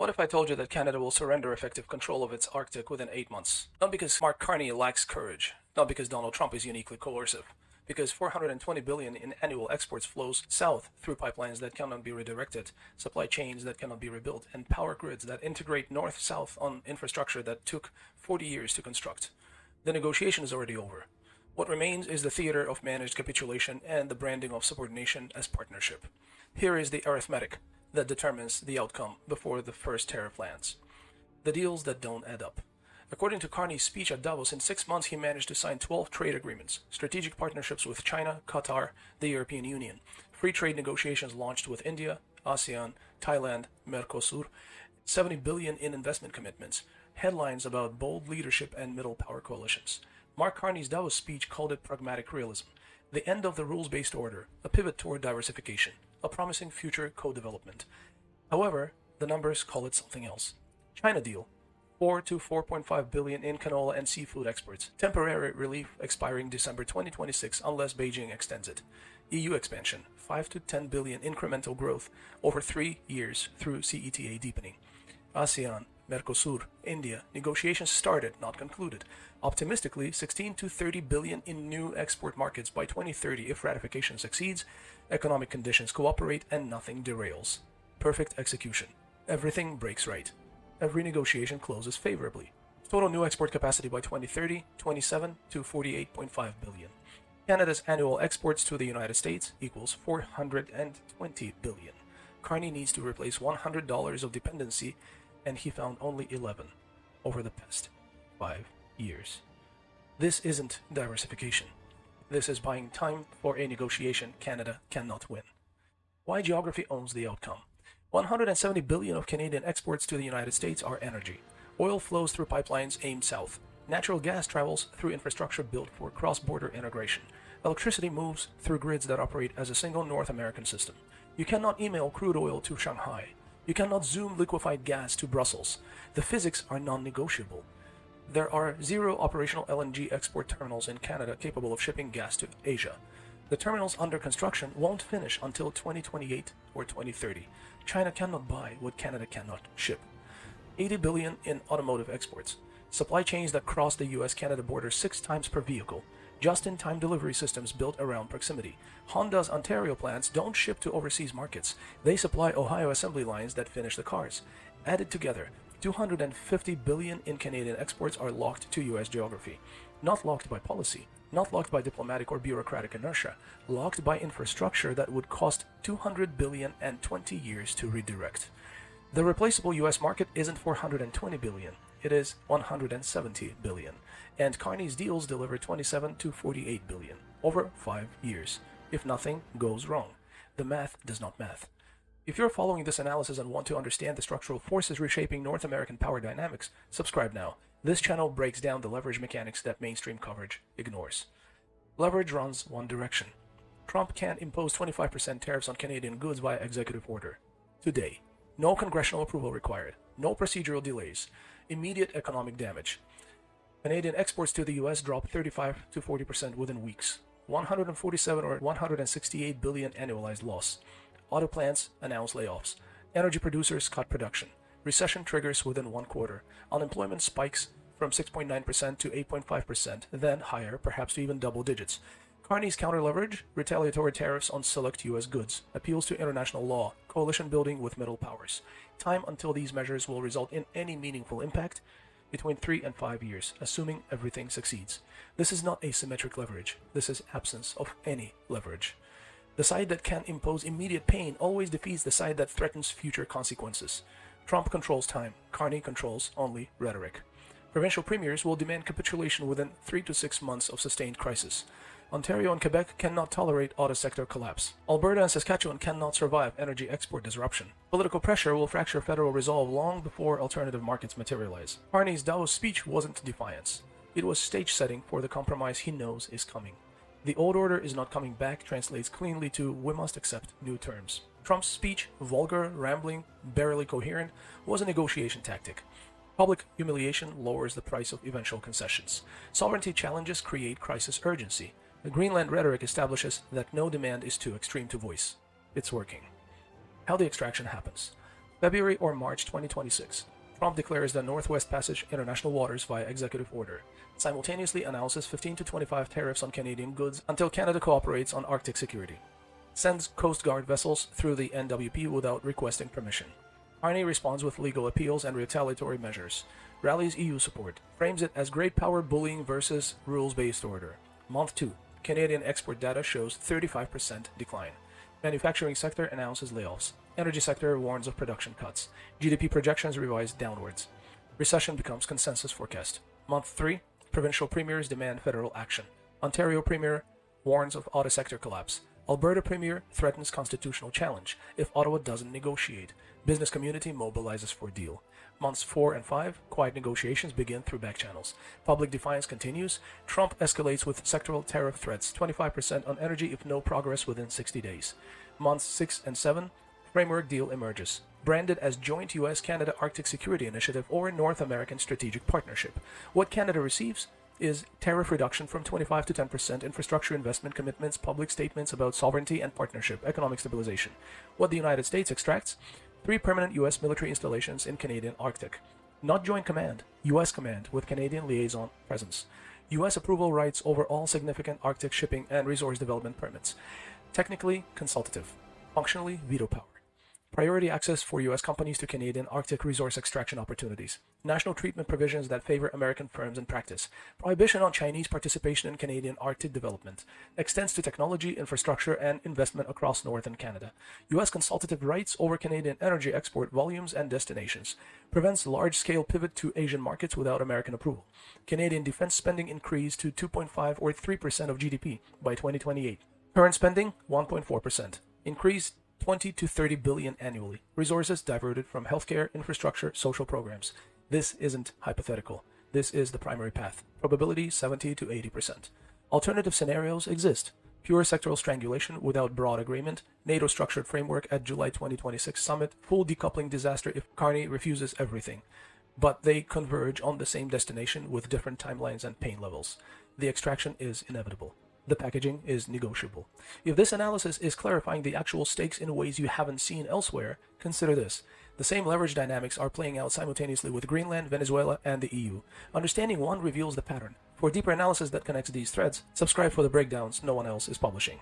What if I told you that Canada will surrender effective control of its Arctic within 8 months? Not because Mark Carney lacks courage, not because Donald Trump is uniquely coercive, because 420 billion in annual exports flows south through pipelines that cannot be redirected, supply chains that cannot be rebuilt, and power grids that integrate north-south on infrastructure that took 40 years to construct. The negotiation is already over. What remains is the theater of managed capitulation and the branding of subordination as partnership. Here is the arithmetic that determines the outcome before the first tariff lands. The deals that don't add up. According to Carney's speech at Davos, in 6 months he managed to sign 12 trade agreements, strategic partnerships with China, Qatar, the European Union, free trade negotiations launched with India, ASEAN, Thailand, Mercosur, 70 billion in investment commitments, headlines about bold leadership and middle power coalitions. Mark Carney's Davos speech called it pragmatic realism, the end of the rules-based order, a pivot toward diversification, a promising future co-development. However, the numbers call it something else. China deal, 4 to 4.5 billion in canola and seafood exports, temporary relief expiring December 2026 unless Beijing extends it. EU expansion, 5 to 10 billion incremental growth over 3 years through CETA deepening. ASEAN, Mercosur, India, negotiations started, not concluded. Optimistically, 16 to 30 billion in new export markets by 2030 if ratification succeeds, economic conditions cooperate, and nothing derails. Perfect execution. Everything breaks right. Every negotiation closes favorably. Total new export capacity by 2030, 27 to 48.5 billion. Canada's annual exports to the United States equals 420 billion. Carney needs to replace $100 of dependency, and he found only 11 over the past 5 years. This isn't diversification. This is buying time for a negotiation Canada cannot win. Why geography owns the outcome? 170 billion of Canadian exports to the United States are energy. Oil flows through pipelines aimed south. Natural gas travels through infrastructure built for cross-border integration. Electricity moves through grids that operate as a single North American system. You cannot email crude oil to Shanghai. You cannot zoom liquefied gas to Brussels. The physics are non-negotiable. There are 0 operational LNG export terminals in Canada capable of shipping gas to Asia. The terminals under construction won't finish until 2028 or 2030. China cannot buy what Canada cannot ship. 80 billion in automotive exports. Supply chains that cross the US-Canada border 6 times per vehicle. Just-in-time delivery systems built around proximity. Honda's Ontario plants don't ship to overseas markets. They supply Ohio assembly lines that finish the cars. Added together, 250 billion in Canadian exports are locked to US geography. Not locked by policy, not locked by diplomatic or bureaucratic inertia, locked by infrastructure that would cost 200 billion and 20 years to redirect. The replaceable US market isn't 420 billion, it is 170 billion, and Carney's deals deliver 27 to 48 billion over 5 years, if nothing goes wrong. The math does not math. If you're following this analysis and want to understand the structural forces reshaping North American power dynamics, subscribe now. This channel breaks down the leverage mechanics that mainstream coverage ignores. Leverage runs one direction. Trump can't impose 25% tariffs on Canadian goods via executive order. Today, no congressional approval required, no procedural delays, immediate economic damage. Canadian exports to the US dropped 35 to 40% within weeks. 147 or 168 billion annualized loss. Auto plants announce layoffs. Energy producers cut production. Recession triggers within 1 quarter. Unemployment spikes from 6.9% to 8.5%, then higher, perhaps to even double digits. Carney's counter-leverage, retaliatory tariffs on select U.S. goods, appeals to international law, coalition building with middle powers. Time until these measures will result in any meaningful impact, between 3 and 5 years, assuming everything succeeds. This is not asymmetric leverage. This is absence of any leverage. The side that can impose immediate pain always defeats the side that threatens future consequences. Trump controls time. Carney controls only rhetoric. Provincial premiers will demand capitulation within 3 to 6 months of sustained crisis. Ontario and Quebec cannot tolerate auto sector collapse. Alberta and Saskatchewan cannot survive energy export disruption. Political pressure will fracture federal resolve long before alternative markets materialize. Carney's Davos speech wasn't defiance. It was stage setting for the compromise he knows is coming. The old order is not coming back translates cleanly to we must accept new terms. Trump's speech, vulgar, rambling, barely coherent, was a negotiation tactic. Public humiliation lowers the price of eventual concessions. Sovereignty challenges create crisis urgency. The Greenland rhetoric establishes that no demand is too extreme to voice. It's working. How the extraction happens. February or March 2026. Trump declares the Northwest Passage international waters via executive order. Simultaneously announces 15 to 25 tariffs on Canadian goods until Canada cooperates on Arctic security. Sends Coast Guard vessels through the NWP without requesting permission. Carney responds with legal appeals and retaliatory measures. Rallies EU support. Frames it as great power bullying versus rules-based order. Month 2. Canadian export data shows 35% decline. Manufacturing sector announces layoffs. Energy sector warns of production cuts. GDP projections revised downwards. Recession becomes consensus forecast. Month 3. Provincial premiers demand federal action. Ontario premier warns of auto sector collapse. Alberta premier threatens constitutional challenge if Ottawa doesn't negotiate. Business community mobilizes for deal. Months 4 and 5, quiet negotiations begin through back channels. Public defiance continues. Trump escalates with sectoral tariff threats, 25% on energy if no progress within 60 days. Months 6 and 7, framework deal emerges. Branded as Joint U.S.-Canada Arctic Security Initiative or North American Strategic Partnership. What Canada receives is tariff reduction from 25 to 10%, infrastructure investment commitments, public statements about sovereignty and partnership, economic stabilization. What the United States extracts? 3 permanent U.S. military installations in Canadian Arctic. Not joint command, U.S. command with Canadian liaison presence. U.S. approval rights over all significant Arctic shipping and resource development permits. Technically consultative, functionally veto power. Priority access for U.S. companies to Canadian Arctic resource extraction opportunities. National treatment provisions that favor American firms in practice. Prohibition on Chinese participation in Canadian Arctic development. Extends to technology, infrastructure, and investment across northern Canada. U.S. consultative rights over Canadian energy export volumes and destinations. Prevents large-scale pivot to Asian markets without American approval. Canadian defense spending increased to 2.5 or 3% of GDP by 2028. Current spending, 1.4%. Increased 20 to 30 billion annually. Resources diverted from healthcare, infrastructure, social programs. This isn't hypothetical. This is the primary path. Probability 70 to 80%. Alternative scenarios exist. Pure sectoral strangulation without broad agreement. NATO structured framework at July 2026 summit. Full decoupling disaster if Carney refuses everything. But they converge on the same destination with different timelines and pain levels. The extraction is inevitable. The packaging is negotiable. If this analysis is clarifying the actual stakes in ways you haven't seen elsewhere, consider this. The same leverage dynamics are playing out simultaneously with Greenland, Venezuela, and the EU. Understanding one reveals the pattern. For deeper analysis that connects these threads, subscribe for the breakdowns no one else is publishing.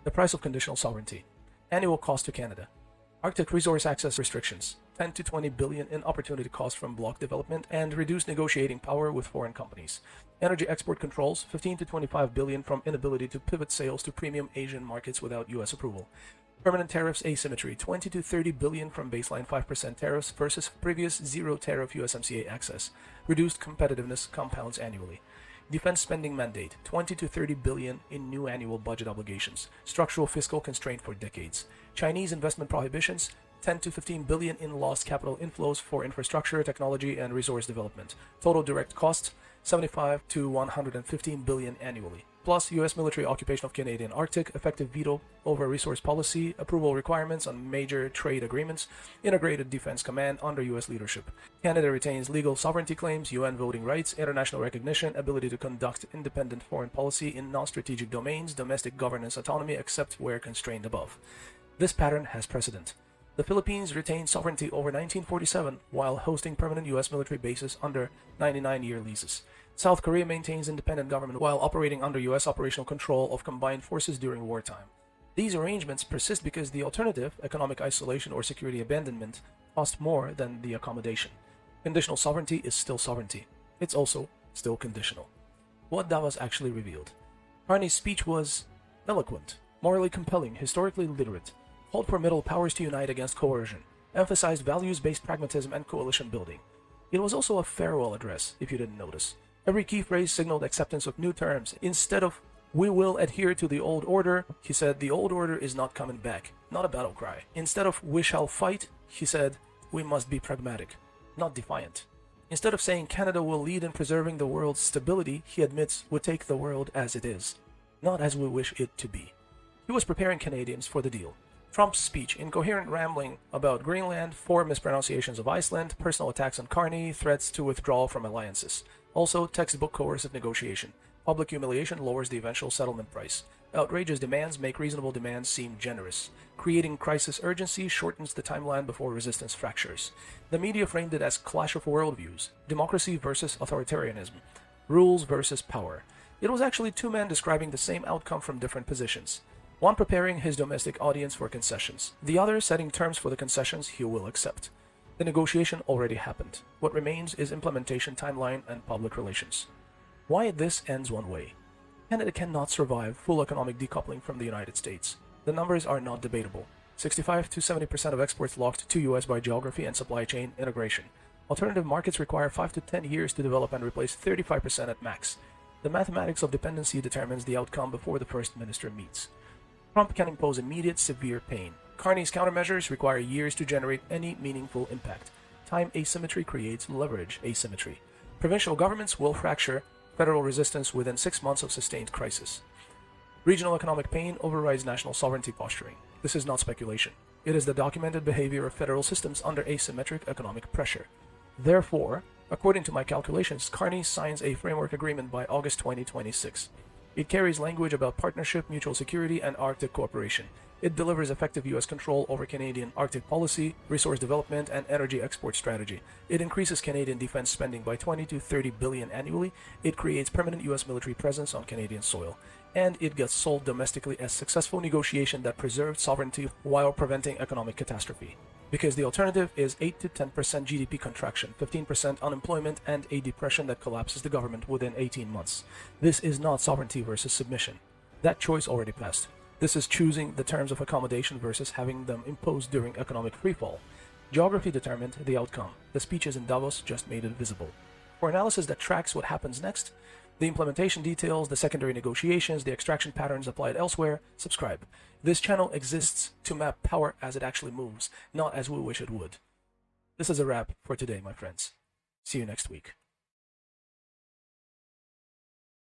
The price of conditional sovereignty. Annual cost to Canada. Arctic resource access restrictions. 10 to 20 billion in opportunity cost from block development and reduced negotiating power with foreign companies. Energy export controls, 15 to 25 billion from inability to pivot sales to premium Asian markets without US approval. Permanent tariffs asymmetry, 20 to 30 billion from baseline 5% tariffs versus previous zero tariff USMCA access. Reduced competitiveness compounds annually. Defense spending mandate, 20 to 30 billion in new annual budget obligations. Structural fiscal constraint for decades. Chinese investment prohibitions, 10 to 15 billion in lost capital inflows for infrastructure, technology, and resource development. Total direct costs, 75 to 115 billion annually. Plus U.S. military occupation of Canadian Arctic, effective veto over resource policy, approval requirements on major trade agreements, integrated defense command under U.S. leadership. Canada retains legal sovereignty claims, UN voting rights, international recognition, ability to conduct independent foreign policy in non-strategic domains, domestic governance autonomy except where constrained above. This pattern has precedent. The Philippines retained sovereignty over 1947 while hosting permanent U.S. military bases under 99-year leases. South Korea maintains independent government while operating under U.S. operational control of combined forces during wartime. These arrangements persist because the alternative, economic isolation or security abandonment, cost more than the accommodation. Conditional sovereignty is still sovereignty. It's also still conditional. What Davos actually revealed. Carney's speech was eloquent, morally compelling, historically literate, called for middle powers to unite against coercion, emphasized values-based pragmatism and coalition building. It was also a farewell address, if you didn't notice. Every key phrase signaled acceptance of new terms. Instead of, "We will adhere to the old order," he said, "The old order is not coming back," not a battle cry. Instead of, "We shall fight," he said, "We must be pragmatic," not defiant. Instead of saying Canada will lead in preserving the world's stability, he admits we take the world as it is, not as we wish it to be. He was preparing Canadians for the deal. Trump's speech, incoherent rambling about Greenland, 4 mispronunciations of Iceland, personal attacks on Carney, threats to withdraw from alliances. Also, textbook coercive negotiation. Public humiliation lowers the eventual settlement price. Outrageous demands make reasonable demands seem generous. Creating crisis urgency shortens the timeline before resistance fractures. The media framed it as clash of worldviews, democracy versus authoritarianism, rules versus power. It was actually two men describing the same outcome from different positions. One preparing his domestic audience for concessions, the other setting terms for the concessions he will accept. The negotiation already happened. What remains is implementation timeline and public relations. Why this ends one way? Canada cannot survive full economic decoupling from the United States. The numbers are not debatable. 65 to 70% of exports locked to US by geography and supply chain integration. Alternative markets require 5 to 10 years to develop and replace 35% at max. The mathematics of dependency determines the outcome before the First Minister meets. Trump can impose immediate, severe pain. Carney's countermeasures require years to generate any meaningful impact. Time asymmetry creates leverage asymmetry. Provincial governments will fracture federal resistance within 6 months of sustained crisis. Regional economic pain overrides national sovereignty posturing. This is not speculation. It is the documented behavior of federal systems under asymmetric economic pressure. Therefore, according to my calculations, Carney signs a framework agreement by August 2026. It carries language about partnership, mutual security, and Arctic cooperation. It delivers effective U.S. control over Canadian Arctic policy, resource development, and energy export strategy. It increases Canadian defense spending by 20 to 30 billion annually. It creates permanent U.S. military presence on Canadian soil. And it gets sold domestically as successful negotiation that preserved sovereignty while preventing economic catastrophe. Because the alternative is 8 to 10% GDP contraction, 15% unemployment, and a depression that collapses the government within 18 months. This is not sovereignty versus submission. That choice already passed. This is choosing the terms of accommodation versus having them imposed during economic freefall. Geography determined the outcome. The speeches in Davos just made it visible. For analysis that tracks what happens next, the implementation details, the secondary negotiations, the extraction patterns applied elsewhere, subscribe. This channel exists to map power as it actually moves, not as we wish it would. This is a wrap for today, my friends. See you next week.